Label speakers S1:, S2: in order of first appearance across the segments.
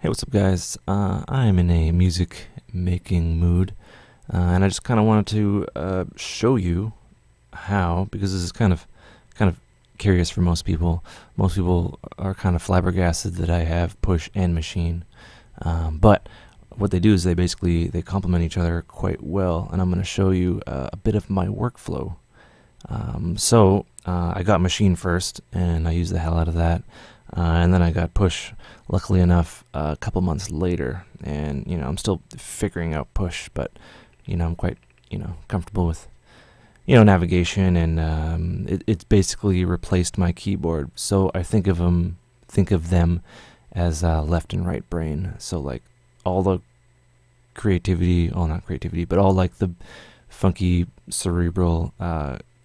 S1: Hey, what's up, guys? I'm in a music making mood, and I just kind of wanted to show you how, because this is kind of curious for most people. Most people are kind of flabbergasted that I have push and machine, but what they do is they complement each other quite well, and I'm going to show you a bit of my workflow. I got machine first, and I used the hell out of that. And then I got push, luckily enough, a couple months later. And, I'm still figuring out push, but, I'm quite, comfortable with, navigation. And it's basically replaced my keyboard. So I think of them as left and right brain. So, like, all the creativity, well, not creativity, but all, like, the funky, cerebral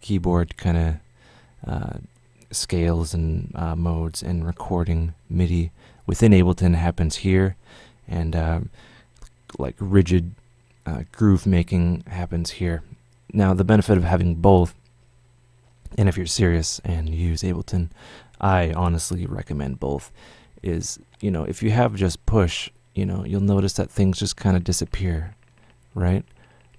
S1: keyboard kind of scales and modes and recording MIDI within Ableton happens here, and like rigid groove making happens here. Now, the benefit of having both, and if you're serious and you use Ableton, I honestly recommend both, is, if you have just push, you'll notice that things just kind of disappear, right?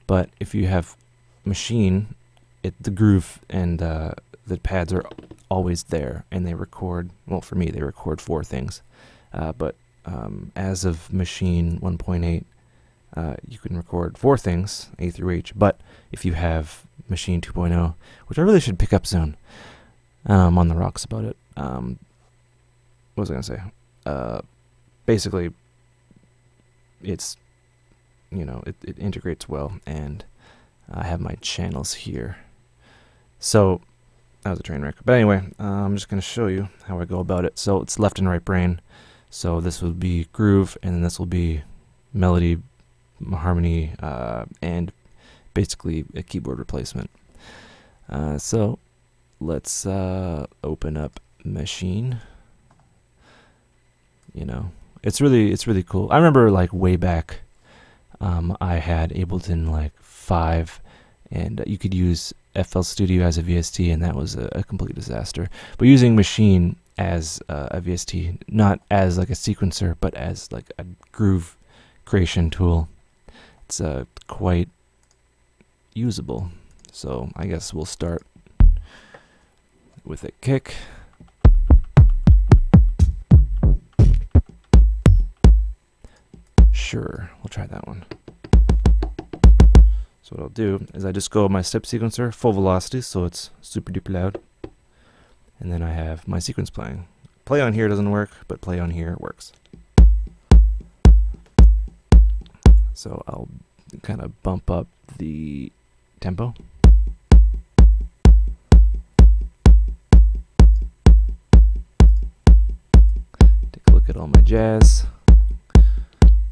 S1: But if you have machine, the groove and the pads are always there, and they record, well, for me, they record 4 things. But as of machine 1.8, you can record 4 things, A through H. But if you have machine 2.0, which I really should pick up soon, I'm on the rocks about it. What was I going to say? Basically, it's, it integrates well, and I have my channels here. So that was a train wreck. But anyway, I'm just going to show you how I go about it. So it's left and right brain. So this will be groove, and then this will be melody, harmony, and basically a keyboard replacement. So let's open up machine. It's really cool. I remember, like, way back, I had Ableton like 5, and you could use FL Studio as a VST, and that was a complete disaster. But using machine as a VST, not as like a sequencer, but as like a groove creation tool, it's quite usable. So I guess we'll start with a kick. Sure, we'll try that one. So what I'll do is I just go my step sequencer, full velocity, so it's super duper loud. And then I have my sequence playing. Play on here doesn't work, but play on here works. So I'll kind of bump up the tempo. Take a look at all my jazz.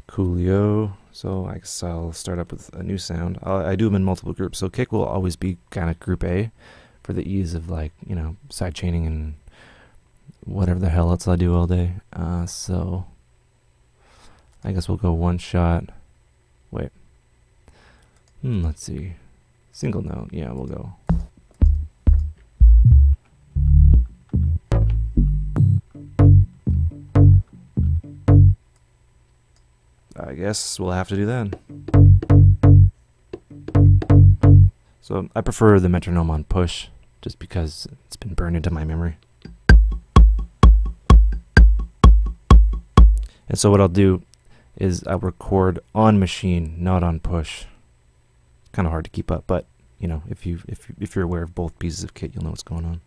S1: Coolio. So I guess I'll start up with a new sound. I do them in multiple groups. So kick will always be kind of group A for the ease of, like, side chaining and whatever the hell else I do all day. So I guess we'll go one shot. Wait. Let's see. Single note. Yeah, we'll go. I guess we'll have to do that. So I prefer the metronome on push, just because it's been burned into my memory. And so what I'll do is I'll record on machine, not on push. Kind of hard to keep up, but if you're aware of both pieces of kit, you'll know what's going on.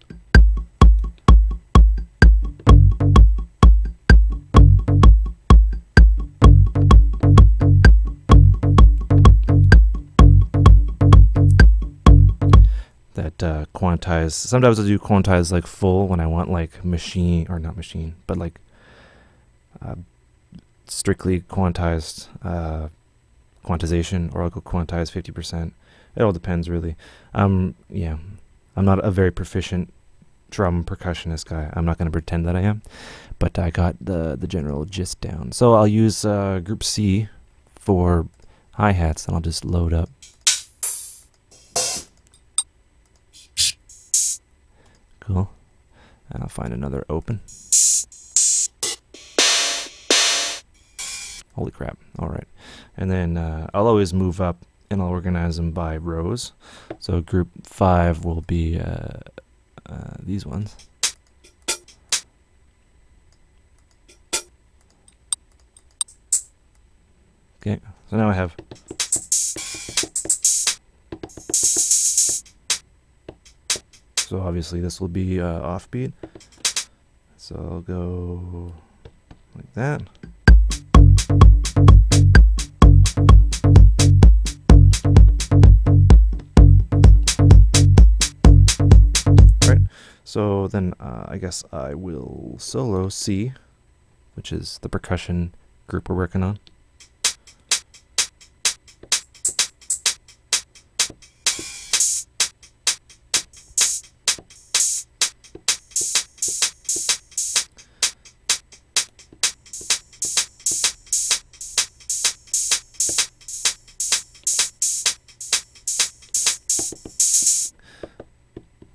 S1: Quantize. Sometimes I'll do quantize like full when I want, like, machine, or not machine, but like strictly quantized quantization, or I'll go quantize 50%. It all depends, really. Yeah, I'm not a very proficient drum percussionist guy. I'm not going to pretend that I am, but I got the general gist down. So I'll use group C for hi-hats, and I'll just load up. Cool. And I'll find another open. Holy crap. All right. And then I'll always move up and I'll organize them by rows. So group 5 will be these ones. Okay, so now I have so obviously this will be offbeat. So I'll go like that. Right. So then I guess I will solo C, which is the percussion group we're working on.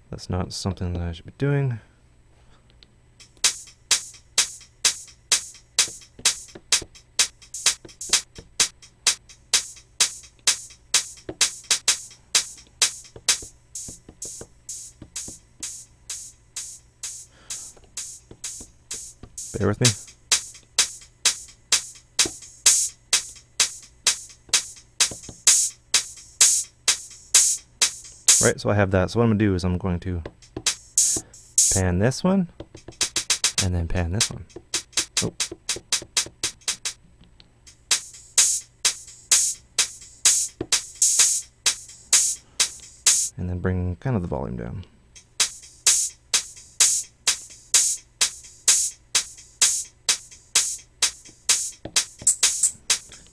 S1: That's not something that I should be doing. Bear with me. Right, so I have that. So what I'm going to do is I'm going to pan this one, and then pan this one. Oh. And then bring kind of the volume down.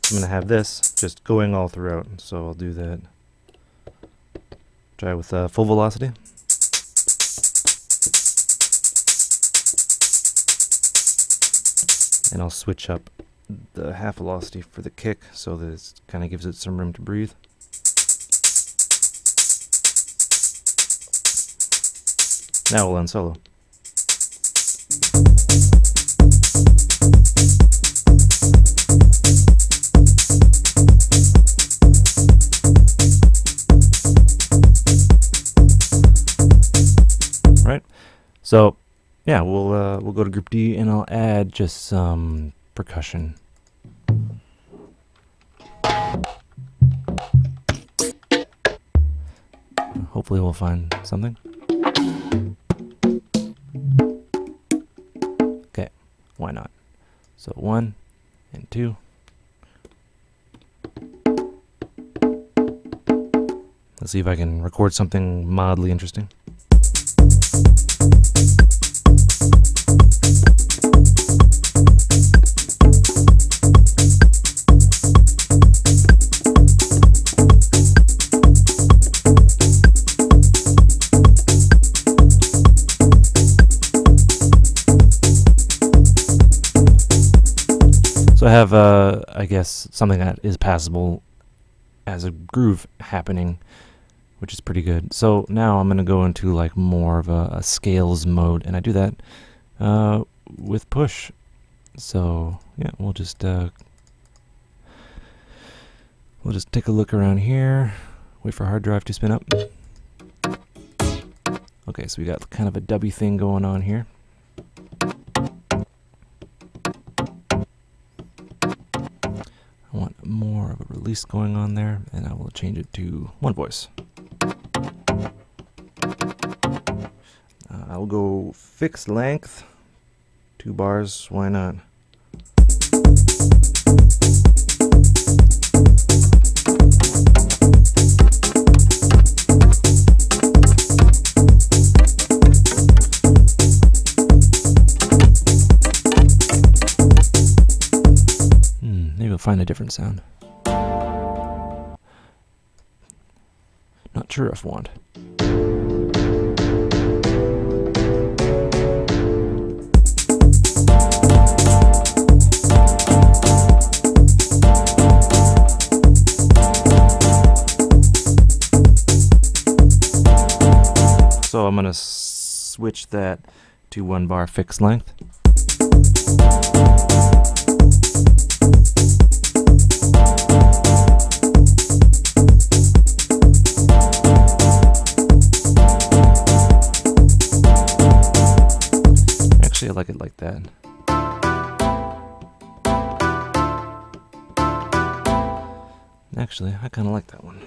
S1: I'm going to have this just going all throughout, so I'll do that. Try with full velocity. And I'll switch up the half velocity for the kick so that it kind of gives it some room to breathe. Now we'll unsolo. Right. So yeah, we'll go to group D and I'll add just some percussion. Hopefully we'll find something. Okay, why not? So 1 and 2. Let's see if I can record something mildly interesting. So I have, I guess, something that is passable as a groove happening, which is pretty good. So now I'm going to go into like more of a scales mode, and I do that with push. So yeah, we'll just take a look around here, wait for hard drive to spin up. Okay, so we got kind of a dubby thing going on here. I want more of a release going on there, and I will change it to one voice. I'll go fixed length, 2 bars, why not? Maybe I'll find a different sound. Not sure if I want. So I'm going to switch that to 1 bar fixed length. actually. I kind of like that one.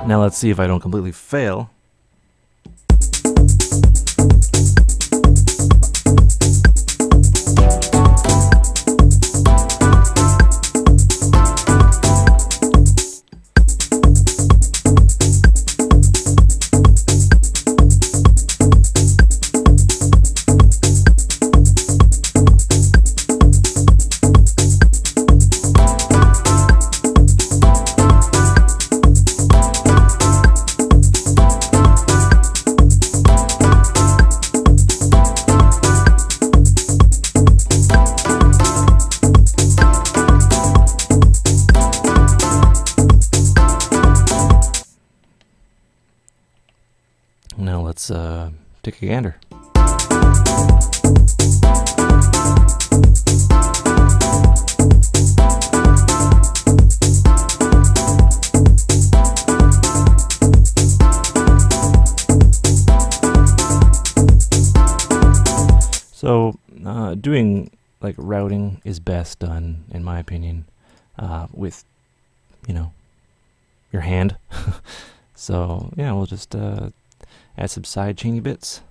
S1: Now let's see if I don't completely fail. Now let's take a gander. So doing like routing is best done, in my opinion, with, you know, your hand. So yeah, we'll just add some side chainy bits.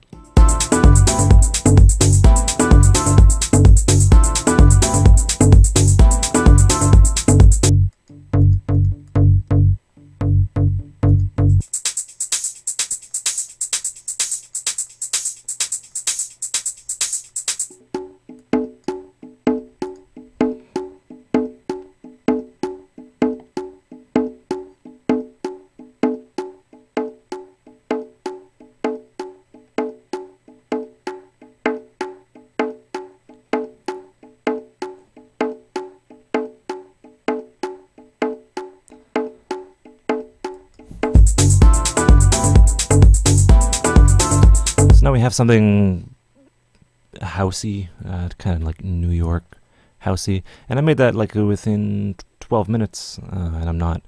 S1: Now we have something housey, kind of like New York housey, and I made that like within 12 minutes. And I'm not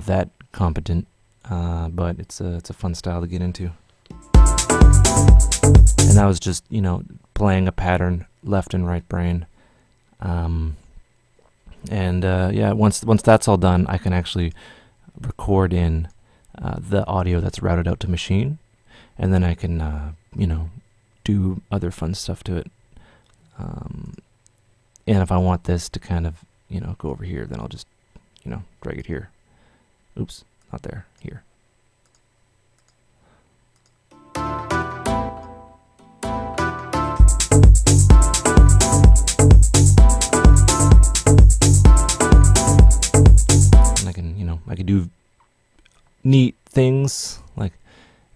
S1: that competent, but it's a fun style to get into. And that was just, you know, playing a pattern left and right brain. Yeah, once that's all done, I can actually record in the audio that's routed out to Maschine. And then I can, you know, do other fun stuff to it. And if I want this to kind of, you know, go over here, then I'll just, you know, drag it here. Oops, not there, here. And I can, you know, I can do neat things like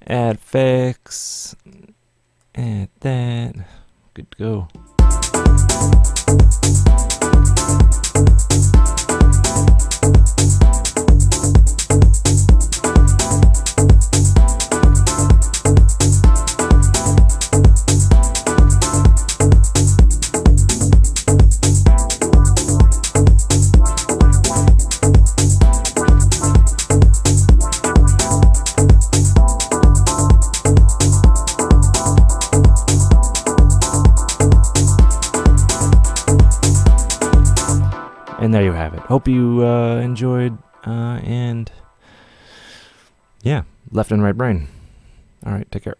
S1: add effects, add that, good to go. And there you have it. Hope you enjoyed, and yeah, left and right brain. All right, take care.